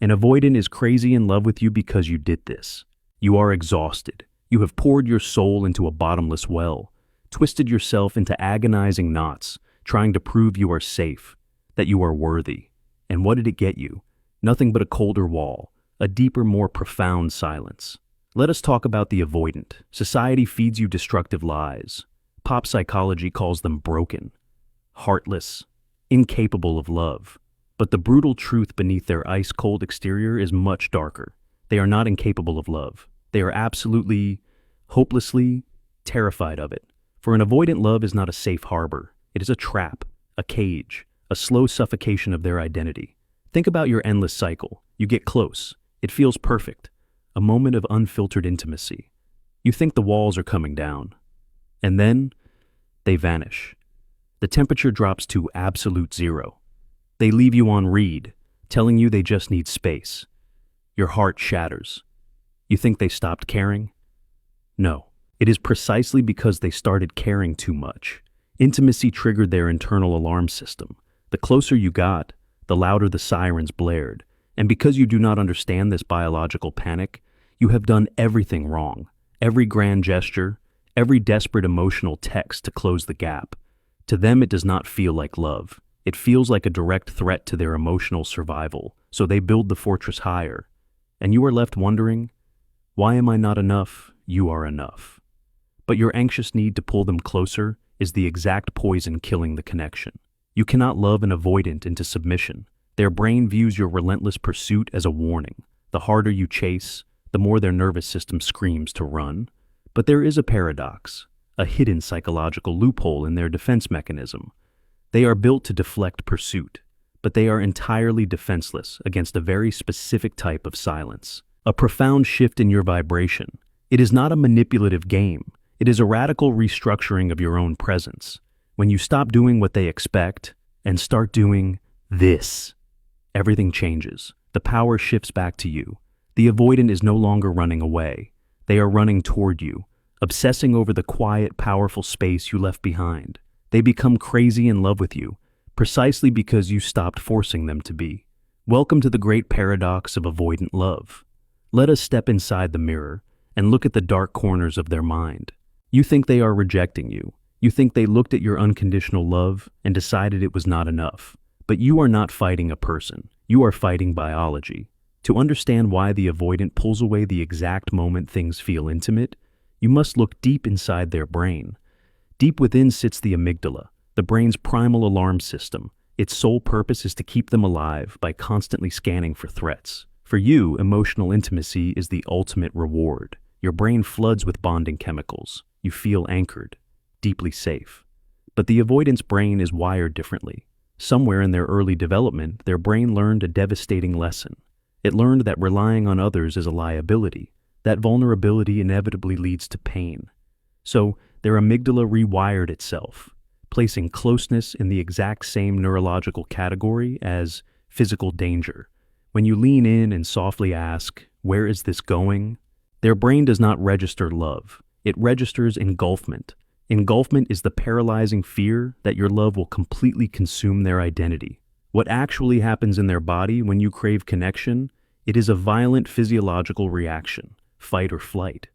An avoidant is crazy in love with you because you did this. You are exhausted. You have poured your soul into a bottomless well, twisted yourself into agonizing knots, trying to prove you are safe, that you are worthy. And what did it get you? Nothing but a colder wall, a deeper, more profound silence. Let us talk about the avoidant. Society feeds you destructive lies. Pop psychology calls them broken, heartless, incapable of love. But the brutal truth beneath their ice-cold exterior is much darker. They are not incapable of love. They are absolutely, hopelessly terrified of it. For an avoidant, love is not a safe harbor. It is a trap, a cage, a slow suffocation of their identity. Think about your endless cycle. You get close. It feels perfect. A moment of unfiltered intimacy. You think the walls are coming down. And then, they vanish. The temperature drops to absolute zero. They leave you on read, telling you they just need space. Your heart shatters. You think they stopped caring? No. It is precisely because they started caring too much. Intimacy triggered their internal alarm system. The closer you got, the louder the sirens blared. And because you do not understand this biological panic, you have done everything wrong. Every grand gesture, every desperate emotional text to close the gap. To them, it does not feel like love. It feels like a direct threat to their emotional survival, so they build the fortress higher. And you are left wondering, why am I not enough? You are enough. But your anxious need to pull them closer is the exact poison killing the connection. You cannot love an avoidant into submission. Their brain views your relentless pursuit as a warning. The harder you chase, the more their nervous system screams to run. But there is a paradox, a hidden psychological loophole in their defense mechanism. They are built to deflect pursuit, but they are entirely defenseless against a very specific type of silence. A profound shift in your vibration. It is not a manipulative game. It is a radical restructuring of your own presence. When you stop doing what they expect and start doing this, everything changes. The power shifts back to you. The avoidant is no longer running away. They are running toward you, obsessing over the quiet, powerful space you left behind. They become crazy in love with you, precisely because you stopped forcing them to be. Welcome to the great paradox of avoidant love. Let us step inside the mirror and look at the dark corners of their mind. You think they are rejecting you. You think they looked at your unconditional love and decided it was not enough. But you are not fighting a person. You are fighting biology. To understand why the avoidant pulls away the exact moment things feel intimate, you must look deep inside their brain. Deep within sits the amygdala, the brain's primal alarm system. Its sole purpose is to keep them alive by constantly scanning for threats. For you, emotional intimacy is the ultimate reward. Your brain floods with bonding chemicals. You feel anchored, deeply safe. But the avoidant's brain is wired differently. Somewhere in their early development, their brain learned a devastating lesson. It learned that relying on others is a liability. That vulnerability inevitably leads to pain. So, their amygdala rewired itself, placing closeness in the exact same neurological category as physical danger. When you lean in and softly ask, "Where is this going?" their brain does not register love. It registers engulfment. Engulfment is the paralyzing fear that your love will completely consume their identity. What actually happens in their body when you crave connection? It is a violent physiological reaction, fight or flight.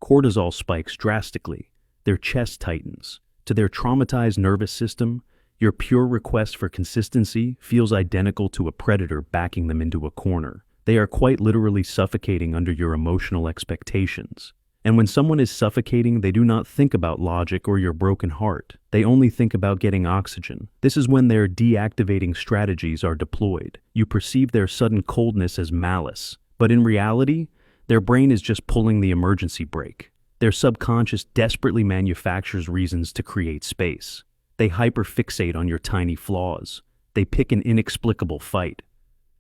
Cortisol spikes drastically. Their chest tightens. To their traumatized nervous system, your pure request for consistency feels identical to a predator backing them into a corner. They are quite literally suffocating under your emotional expectations. And when someone is suffocating, they do not think about logic or your broken heart. They only think about getting oxygen. This is when their deactivating strategies are deployed. You perceive their sudden coldness as malice, but in reality, their brain is just pulling the emergency brake. Their subconscious desperately manufactures reasons to create space. They hyperfixate on your tiny flaws. They pick an inexplicable fight.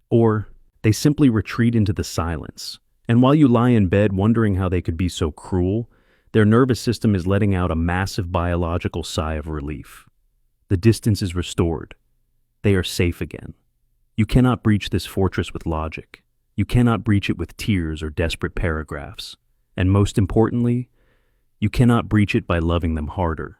Or they simply retreat into the silence. And while you lie in bed wondering how they could be so cruel, their nervous system is letting out a massive biological sigh of relief. The distance is restored. They are safe again. You cannot breach this fortress with logic. You cannot breach it with tears or desperate paragraphs. And most importantly, you cannot breach it by loving them harder.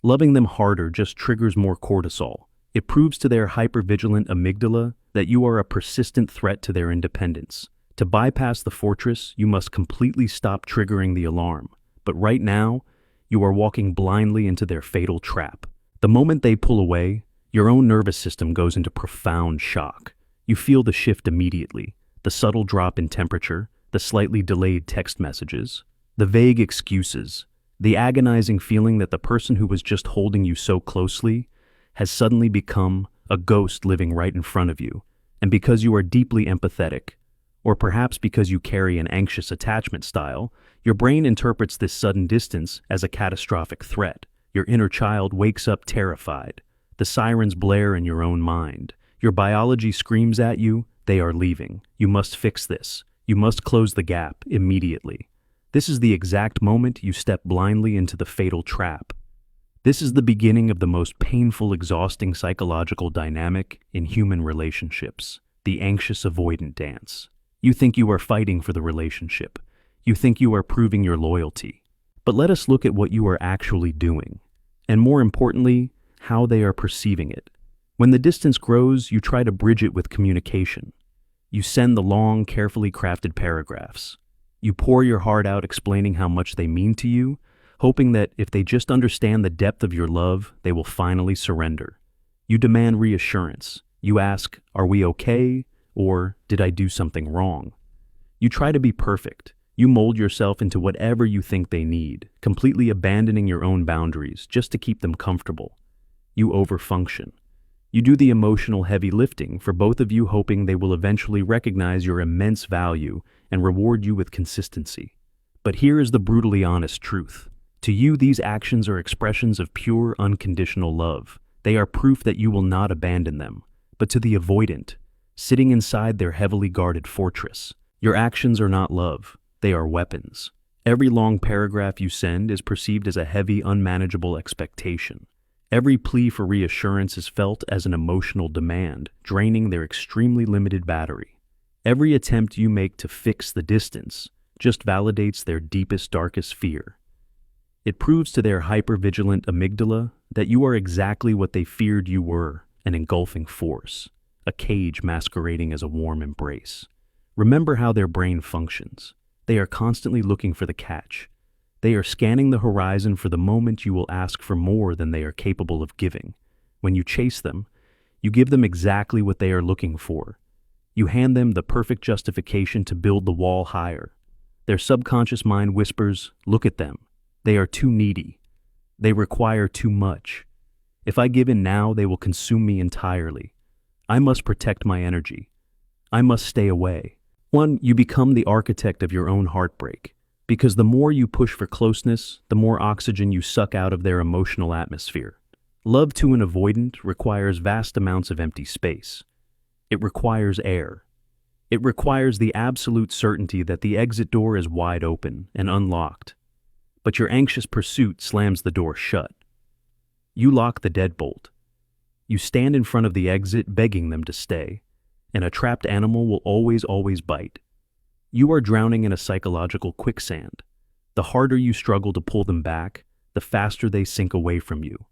Loving them harder just triggers more cortisol. It proves to their hypervigilant amygdala that you are a persistent threat to their independence. To bypass the fortress, you must completely stop triggering the alarm. But right now, you are walking blindly into their fatal trap. The moment they pull away, your own nervous system goes into profound shock. You feel the shift immediately, the subtle drop in temperature, the slightly delayed text messages, the vague excuses, the agonizing feeling that the person who was just holding you so closely has suddenly become a ghost living right in front of you. And because you are deeply empathetic, or perhaps because you carry an anxious attachment style, your brain interprets this sudden distance as a catastrophic threat. Your inner child wakes up terrified. The sirens blare in your own mind. Your biology screams at you, they are leaving. You must fix this. You must close the gap immediately. This is the exact moment you step blindly into the fatal trap. This is the beginning of the most painful, exhausting psychological dynamic in human relationships, the anxious avoidant dance. You think you are fighting for the relationship. You think you are proving your loyalty. But let us look at what you are actually doing, and more importantly, how they are perceiving it. When the distance grows, you try to bridge it with communication. You send the long, carefully crafted paragraphs. You pour your heart out explaining how much they mean to you, hoping that if they just understand the depth of your love, they will finally surrender. You demand reassurance. You ask, "Are we okay?" or "Did I do something wrong?" You try to be perfect. You mold yourself into whatever you think they need, completely abandoning your own boundaries just to keep them comfortable. You overfunction. You do the emotional heavy lifting for both of you, hoping they will eventually recognize your immense value and reward you with consistency. But here is the brutally honest truth. To you, these actions are expressions of pure, unconditional love. They are proof that you will not abandon them. But to the avoidant, sitting inside their heavily guarded fortress, your actions are not love. They are weapons. Every long paragraph you send is perceived as a heavy, unmanageable expectation. Every plea for reassurance is felt as an emotional demand, draining their extremely limited battery. Every attempt you make to fix the distance just validates their deepest, darkest fear. It proves to their hypervigilant amygdala that you are exactly what they feared you were, an engulfing force, a cage masquerading as a warm embrace. Remember how their brain functions. They are constantly looking for the catch. They are scanning the horizon for the moment you will ask for more than they are capable of giving. When you chase them, you give them exactly what they are looking for. You hand them the perfect justification to build the wall higher. Their subconscious mind whispers, "Look at them. They are too needy. They require too much. If I give in now, they will consume me entirely. I must protect my energy. I must stay away." You become the architect of your own heartbreak, because the more you push for closeness, the more oxygen you suck out of their emotional atmosphere. Love to an avoidant requires vast amounts of empty space. It requires air. It requires the absolute certainty that the exit door is wide open and unlocked. But your anxious pursuit slams the door shut. You lock the deadbolt. You stand in front of the exit begging them to stay, and a trapped animal will always bite. You are drowning in a psychological quicksand. The harder you struggle to pull them back, the faster they sink away from you.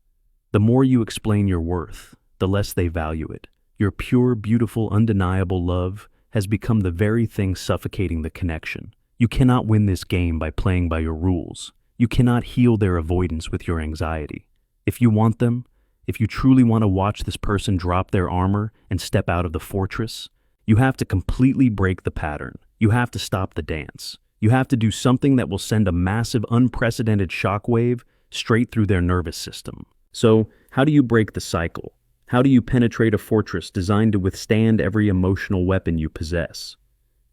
The more you explain your worth, the less they value it. Your pure, beautiful, undeniable love has become the very thing suffocating the connection. You cannot win this game by playing by your rules. You cannot heal their avoidance with your anxiety. If you want them, if you truly want to watch this person drop their armor and step out of the fortress, you have to completely break the pattern. You have to stop the dance. You have to do something that will send a massive, unprecedented shockwave straight through their nervous system. So, how do you break the cycle? How do you penetrate a fortress designed to withstand every emotional weapon you possess?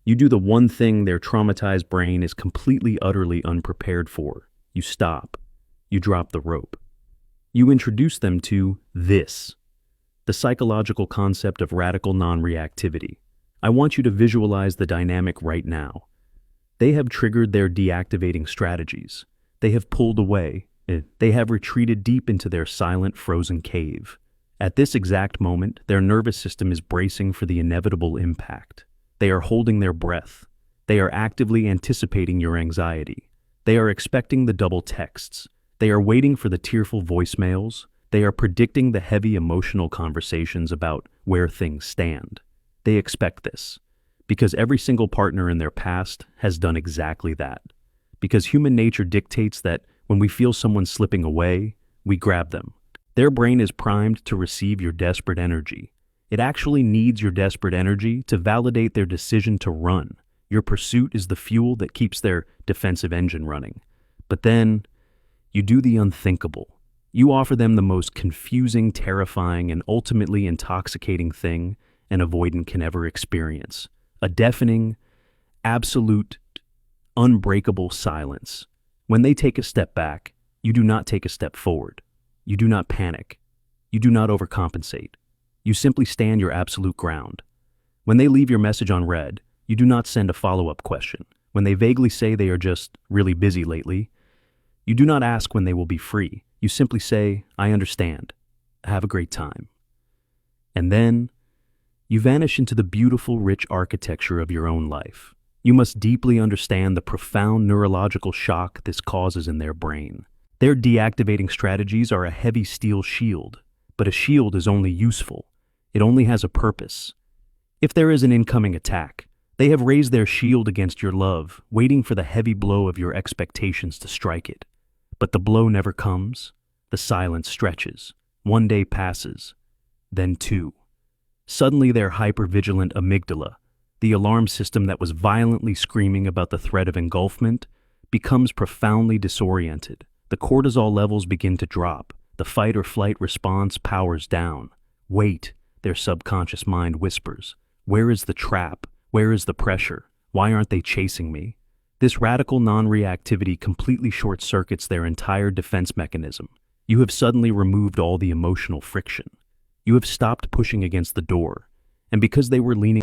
You do the one thing their traumatized brain is completely, utterly unprepared for. You stop. You drop the rope. You introduce them to this, the psychological concept of radical non-reactivity. I want you to visualize the dynamic right now. They have triggered their deactivating strategies. They have pulled away. They have retreated deep into their silent, frozen cave. At this exact moment, their nervous system is bracing for the inevitable impact. They are holding their breath. They are actively anticipating your anxiety. They are expecting the double texts. They are waiting for the tearful voicemails. They are predicting the heavy emotional conversations about where things stand. They expect this because every single partner in their past has done exactly that. Because human nature dictates that when we feel someone slipping away, we grab them. Their brain is primed to receive your desperate energy. It actually needs your desperate energy to validate their decision to run. Your pursuit is the fuel that keeps their defensive engine running. But then, you do the unthinkable. You offer them the most confusing, terrifying, and ultimately intoxicating thing an avoidant can ever experience. A deafening, absolute, unbreakable silence. When they take a step back, you do not take a step forward. You do not panic. You do not overcompensate. You simply stand your absolute ground. When they leave your message unread, you do not send a follow-up question. When they vaguely say they are just really busy lately, you do not ask when they will be free. You simply say, I understand. Have a great time. And then, you vanish into the beautiful, rich architecture of your own life. You must deeply understand the profound neurological shock this causes in their brain. Their deactivating strategies are a heavy steel shield, but a shield is only useful. It only has a purpose. If there is an incoming attack, they have raised their shield against your love, waiting for the heavy blow of your expectations to strike it. But the blow never comes. The silence stretches. One day passes. Then two. Suddenly their hypervigilant amygdala, the alarm system that was violently screaming about the threat of engulfment, becomes profoundly disoriented. The cortisol levels begin to drop. The fight or flight response powers down. Wait, their subconscious mind whispers. Where is the trap? Where is the pressure? Why aren't they chasing me? This radical non-reactivity completely short-circuits their entire defense mechanism. You have suddenly removed all the emotional friction. You have stopped pushing against the door, and because they were leaning